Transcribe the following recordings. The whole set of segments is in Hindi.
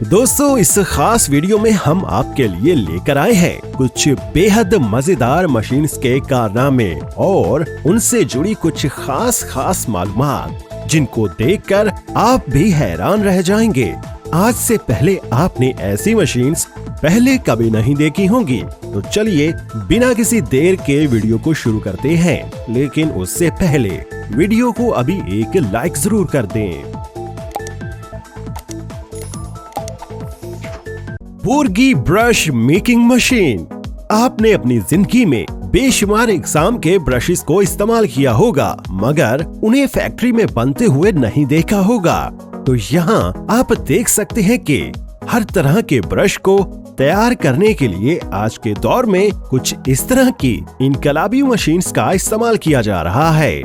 दोस्तों, इस खास वीडियो में हम आपके लिए लेकर आए हैं कुछ बेहद मजेदार मशीन्स के कारनामे और उनसे जुड़ी कुछ खास मालूमात जिनको देखकर आप भी हैरान रह जाएंगे। आज से पहले आपने ऐसी मशीन्स पहले कभी नहीं देखी होंगी, तो चलिए बिना किसी देर के वीडियो को शुरू करते हैं। लेकिन उससे पहले वीडियो को अभी एक लाइक जरूर कर दें। Porgy brush making machine. आपने अपनी जिंदगी में बेशुमार एग्जाम के ब्रशेस को इस्तेमाल किया होगा, मगर उन्हें फैक्ट्री में बनते हुए नहीं देखा होगा। तो यहाँ आप देख सकते हैं कि हर तरह के ब्रश को तैयार करने के लिए आज के दौर में कुछ इस तरह की इनकलाबी मशीन्स का इस्तेमाल किया जा रहा है,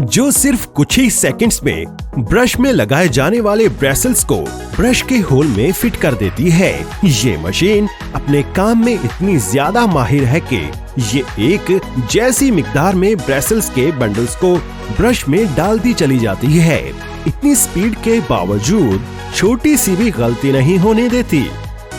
जो सिर्फ कुछ ही सेकंड्स में ब्रश में लगाए जाने वाले ब्रेसल्स को ब्रश के होल में फिट कर देती है। ये मशीन अपने काम में इतनी ज्यादा माहिर है कि ये एक जैसी मिकदार में ब्रेसल्स के बंडल्स को ब्रश में डालती चली जाती है। इतनी स्पीड के बावजूद छोटी सी भी गलती नहीं होने देती।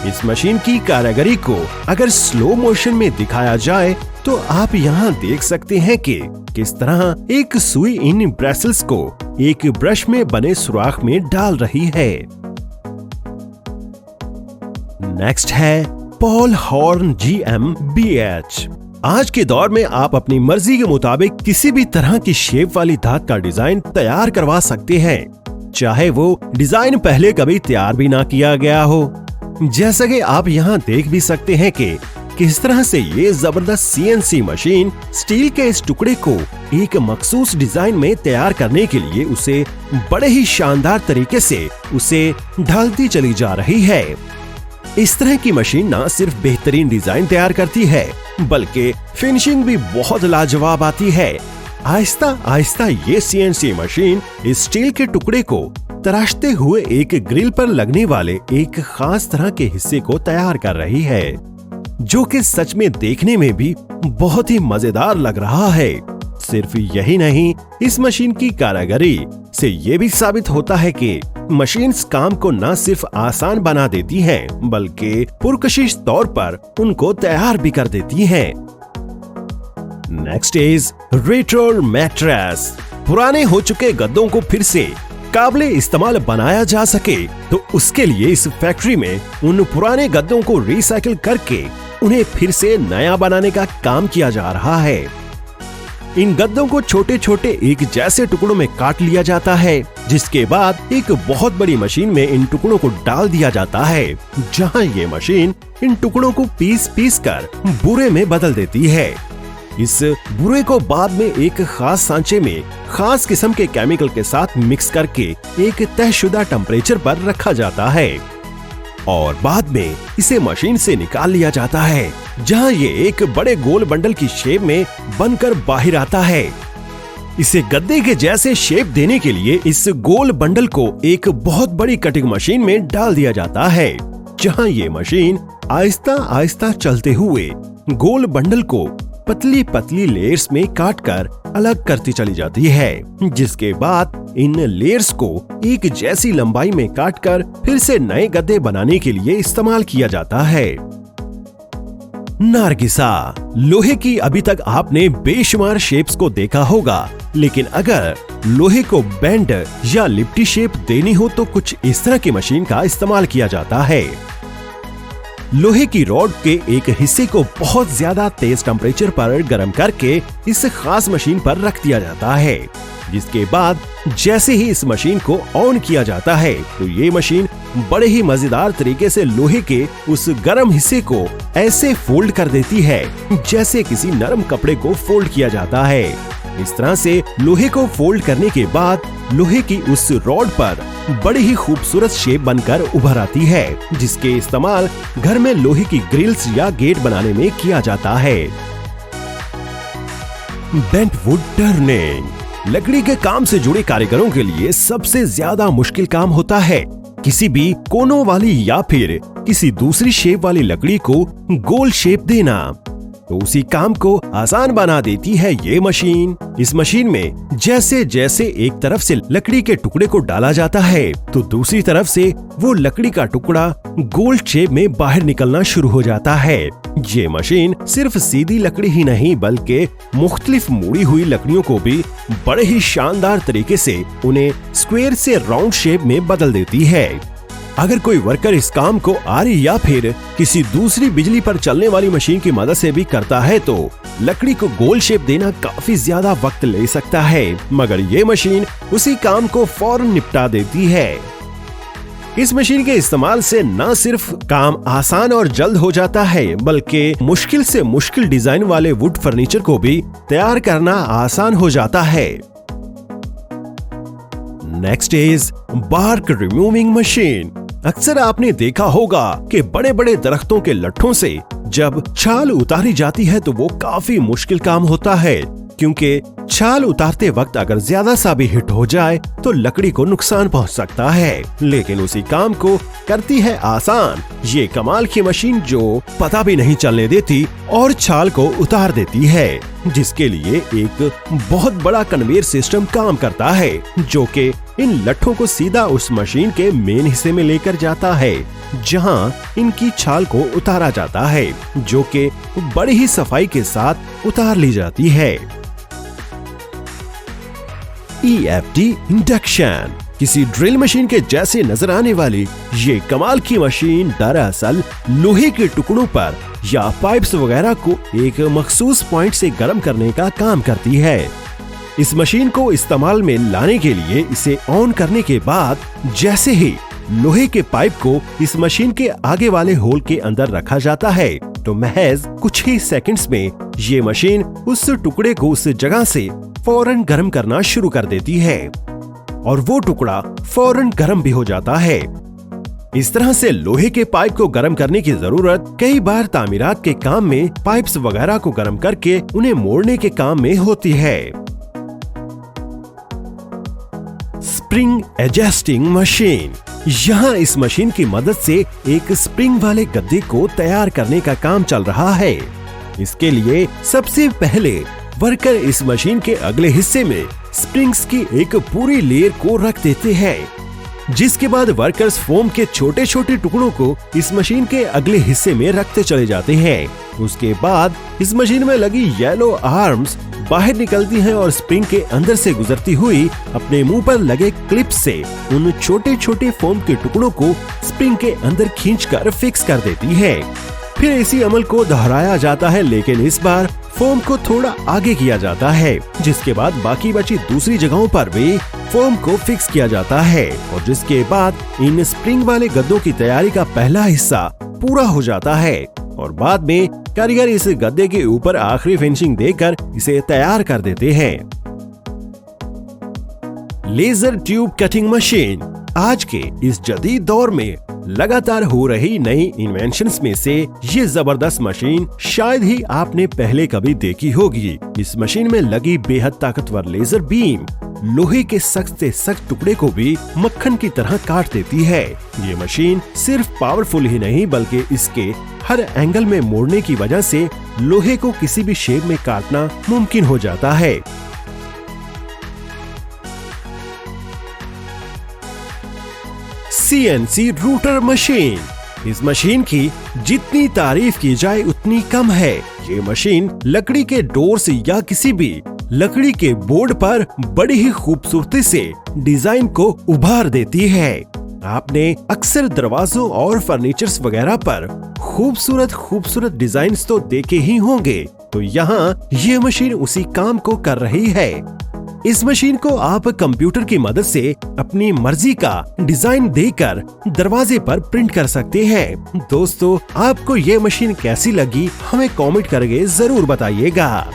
इस मशीन की कारीगरी को अगर स्लो मोशन में दिखाया जाए तो आप यहाँ देख सकते हैं कि किस तरह एक सुई इन ब्रेसल्स को एक ब्रश में बने सुराख में डाल रही है। नेक्स्ट है पॉल हॉर्न GmbH। आज के दौर में आप अपनी मर्जी के मुताबिक किसी भी तरह की शेप वाली धात का डिजाइन तैयार करवा सकते हैं, चाहे वो डिजाइन पहले कभी तैयार भी ना किया गया हो। जैसा कि आप यहाँ देख भी सकते हैं कि किस तरह से ये जबरदस्त CNC मशीन स्टील के इस टुकड़े को एक मखसूस डिजाइन में तैयार करने के लिए उसे बड़े ही शानदार तरीके से उसे ढालती चली जा रही है। इस तरह की मशीन न सिर्फ बेहतरीन डिजाइन तैयार करती है, बल्कि फिनिशिंग भी बहुत लाजवाब आती है। आहिस्ता आहिस्ता ये CNC मशीन इस स्टील के टुकड़े को तराशते हुए एक ग्रिल पर लगने वाले एक खास तरह के हिस्से को तैयार कर रही है, जो कि सच में देखने में भी बहुत ही मजेदार लग रहा है। सिर्फ यही नहीं, इस मशीन की कारीगरी से ये भी साबित होता है कि मशीन्स काम को न सिर्फ आसान बना देती हैं, बल्कि पुरकशिश तौर पर उनको तैयार भी कर देती हैं। Next is retro mattress. पुराने हो चुके गद्दों को फिर से काबिले इस्तेमाल बनाया जा सके, तो उसके लिए इस फैक्ट्री में उन पुराने गद्दों को रिसाइकिल करके उन्हें फिर से नया बनाने का काम किया जा रहा है। इन गद्दों को छोटे छोटे एक जैसे टुकड़ों में काट लिया जाता है, जिसके बाद एक बहुत बड़ी मशीन में इन टुकड़ों को डाल दिया जाता है, जहां ये मशीन इन टुकड़ों को पीस पीस कर बुरे में बदल देती है। इस बुरे को बाद में एक खास सांचे में खास किस्म के केमिकल के साथ मिक्स करके एक तयशुदा टेम्परेचर पर रखा जाता है और बाद में इसे मशीन से निकाल लिया जाता है, जहां ये एक बड़े गोल बंडल की शेप में बनकर बाहर आता है। इसे गद्दे के जैसे शेप देने के लिए इस गोल बंडल को एक बहुत बड़ी कटिंग मशीन में डाल दिया जाता है, जहां ये मशीन आहिस्ता आहिस्ता चलते हुए गोल बंडल को पतली पतली लेयर्स में काटकर अलग करती चली जाती है, जिसके बाद इन लेयर्स को एक जैसी लंबाई में काटकर फिर से नए गद्दे बनाने के लिए इस्तेमाल किया जाता है। नारगिसा। लोहे की अभी तक आपने बेशुमार शेप्स को देखा होगा, लेकिन अगर लोहे को बेंड या लिप्टी शेप देनी हो तो कुछ इस तरह की मशीन का इस्तेमाल किया जाता है। लोहे की रॉड के एक हिस्से को बहुत ज्यादा तेज टेम्परेचर पर गर्म करके इस खास मशीन पर रख दिया जाता है, जिसके बाद जैसे ही इस मशीन को ऑन किया जाता है तो ये मशीन बड़े ही मजेदार तरीके से लोहे के उस गर्म हिस्से को ऐसे फोल्ड कर देती है जैसे किसी नरम कपड़े को फोल्ड किया जाता है। इस तरह से लोहे को फोल्ड करने के बाद लोहे की उस रॉड पर बड़ी ही खूबसूरत शेप बनकर उभर आती है, जिसके इस्तेमाल घर में लोहे की ग्रिल्स या गेट बनाने में किया जाता है। Bent would turning. लकड़ी के काम से जुड़े कारीगरों के लिए सबसे ज्यादा मुश्किल काम होता है किसी भी कोनों वाली या फिर किसी दूसरी शेप वाली लकड़ी को गोल शेप देना। तो उसी काम को आसान बना देती है ये मशीन। इस मशीन में जैसे जैसे एक तरफ से लकड़ी के टुकड़े को डाला जाता है तो दूसरी तरफ से वो लकड़ी का टुकड़ा गोल शेप में बाहर निकलना शुरू हो जाता है। ये मशीन सिर्फ सीधी लकड़ी ही नहीं बल्कि मुख्तलिफ मुड़ी हुई लकड़ियों को भी बड़े ही शानदार तरीके से उन्हें स्क्वायर से राउंड शेप में बदल देती है। अगर कोई वर्कर इस काम को आरी या फिर किसी दूसरी बिजली पर चलने वाली मशीन की मदद से भी करता है तो लकड़ी को गोल शेप देना काफी ज्यादा वक्त ले सकता है, मगर ये मशीन उसी काम को फौरन निपटा देती है। इस मशीन के इस्तेमाल से न सिर्फ काम आसान और जल्द हो जाता है बल्कि मुश्किल से मुश्किल डिजाइन वाले वुड फर्नीचर को भी तैयार करना आसान हो जाता है। Next is bark removing machine. अक्सर आपने देखा होगा कि बड़े बड़े दरख्तों के लट्ठों से जब छाल उतारी जाती है तो वो काफी मुश्किल काम होता है, क्योंकि छाल उतारते वक्त अगर ज्यादा सा भी हिट हो जाए तो लकड़ी को नुकसान पहुंच सकता है। लेकिन उसी काम को करती है आसान ये कमाल की मशीन जो पता भी नहीं चलने देती और छाल को उतार देती है, जिसके लिए एक बहुत बड़ा कन्वेयर सिस्टम काम करता है जो कि इन लट्ठों को सीधा उस मशीन के मेन हिस्से में लेकर जाता है जहां इनकी छाल को उतारा जाता है, जो कि बड़ी ही सफाई के साथ उतार ली जाती है। EFT induction. किसी ड्रिल मशीन के जैसे नजर आने वाली ये कमाल की मशीन दरअसल लोहे के टुकड़ों पर या पाइप्स वगैरह को एक मखसूस पॉइंट से गर्म करने का काम करती है। इस मशीन को इस्तेमाल में लाने के लिए इसे ऑन करने के बाद जैसे ही लोहे के पाइप को इस मशीन के आगे वाले होल के अंदर रखा जाता है तो महज कुछ ही सेकंड्स में ये मशीन उस टुकड़े को उस जगह से फौरन गर्म करना शुरू कर देती है और वो टुकड़ा फौरन गर्म भी हो जाता है। इस तरह से लोहे के पाइप को गर्म करने की जरूरत कई बार तामीरात के काम में पाइप्स वगैरह को गर्म करके उन्हें मोड़ने के काम में होती है। Spring adjusting machine. यहाँ इस मशीन की मदद से एक स्प्रिंग वाले गद्दे को तैयार करने का काम चल रहा है। इसके लिए सबसे पहले वर्कर इस मशीन के अगले हिस्से में स्प्रिंग्स की एक पूरी लेयर को रख देते हैं, जिसके बाद वर्कर्स फोम के छोटे छोटे टुकड़ों को इस मशीन के अगले हिस्से में रखते चले जाते हैं। उसके बाद इस मशीन में लगी येलो आर्म्स बाहर निकलती हैं और स्प्रिंग के अंदर से गुजरती हुई अपने मुंह पर लगे क्लिप से उन छोटे छोटे फोम के टुकड़ों को स्प्रिंग के अंदर खींचकर फिक्स कर देती है। फिर इसी अमल को दोहराया जाता है, लेकिन इस बार फोम को थोड़ा आगे किया जाता है, जिसके बाद बाकी बची दूसरी जगहों पर भी फोम को फिक्स किया जाता है और जिसके बाद इन स्प्रिंग वाले गद्दों की तैयारी का पहला हिस्सा पूरा हो जाता है और बाद में कारीगर इस गद्दे के ऊपर आखिरी फिनिशिंग देकर इसे तैयार कर देते हैं। Laser tube cutting machine. आज के इस जदीद दौर में लगातार हो रही नई इन्वेंशंस में से ये जबरदस्त मशीन शायद ही आपने पहले कभी देखी होगी। इस मशीन में लगी बेहद ताकतवर लेजर बीम लोहे के सख्त से सख्त टुकड़े को भी मक्खन की तरह काट देती है। ये मशीन सिर्फ पावरफुल ही नहीं बल्कि इसके हर एंगल में मोड़ने की वजह से लोहे को किसी भी शेप में काटना मुमकिन हो जाता है। CNC router machine. इस मशीन की जितनी तारीफ की जाए उतनी कम है। ये मशीन लकड़ी के डोर्स या किसी भी लकड़ी के बोर्ड पर बड़ी ही खूबसूरती से डिजाइन को उभार देती है। आपने अक्सर दरवाजों और फर्नीचर्स वगैरह पर खूबसूरत खूबसूरत डिजाइन्स तो देखे ही होंगे, तो यहाँ ये मशीन उसी काम को कर रही है। इस मशीन को आप कंप्यूटर की मदद से अपनी मर्जी का डिजाइन देकर दरवाजे पर प्रिंट कर सकते हैं। दोस्तों, आपको ये मशीन कैसी लगी हमें कमेंट करके जरूर बताइएगा।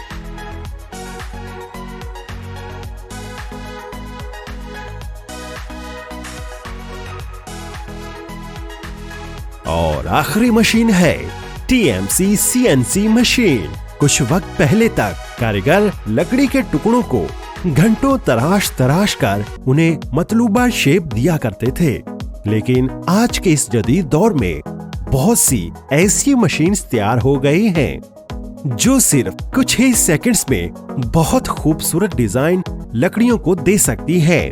और आखिरी मशीन है TMC CNC मशीन। कुछ वक्त पहले तक कारीगर लकड़ी के टुकड़ों को घंटों तराश तराश कर उन्हें मतलूबा शेप दिया करते थे, लेकिन आज के इस जदीद दौर में बहुत सी ऐसी मशीन्स तैयार हो गई हैं जो सिर्फ कुछ ही सेकंड्स में बहुत खूबसूरत डिजाइन लकड़ियों को दे सकती है।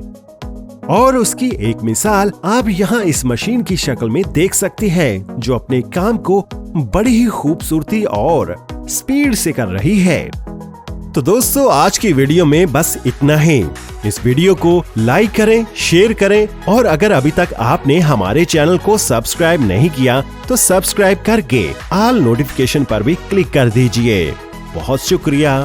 और उसकी एक मिसाल आप यहाँ इस मशीन की शक्ल में देख सकते हैं, जो अपने काम को बड़ी ही खूबसूरती और स्पीड से कर रही है। तो दोस्तों, आज की वीडियो में बस इतना ही। इस वीडियो को लाइक करें, शेयर करें और अगर अभी तक आपने हमारे चैनल को सब्सक्राइब नहीं किया तो सब्सक्राइब करके ऑल नोटिफिकेशन पर भी क्लिक कर दीजिए। बहुत शुक्रिया।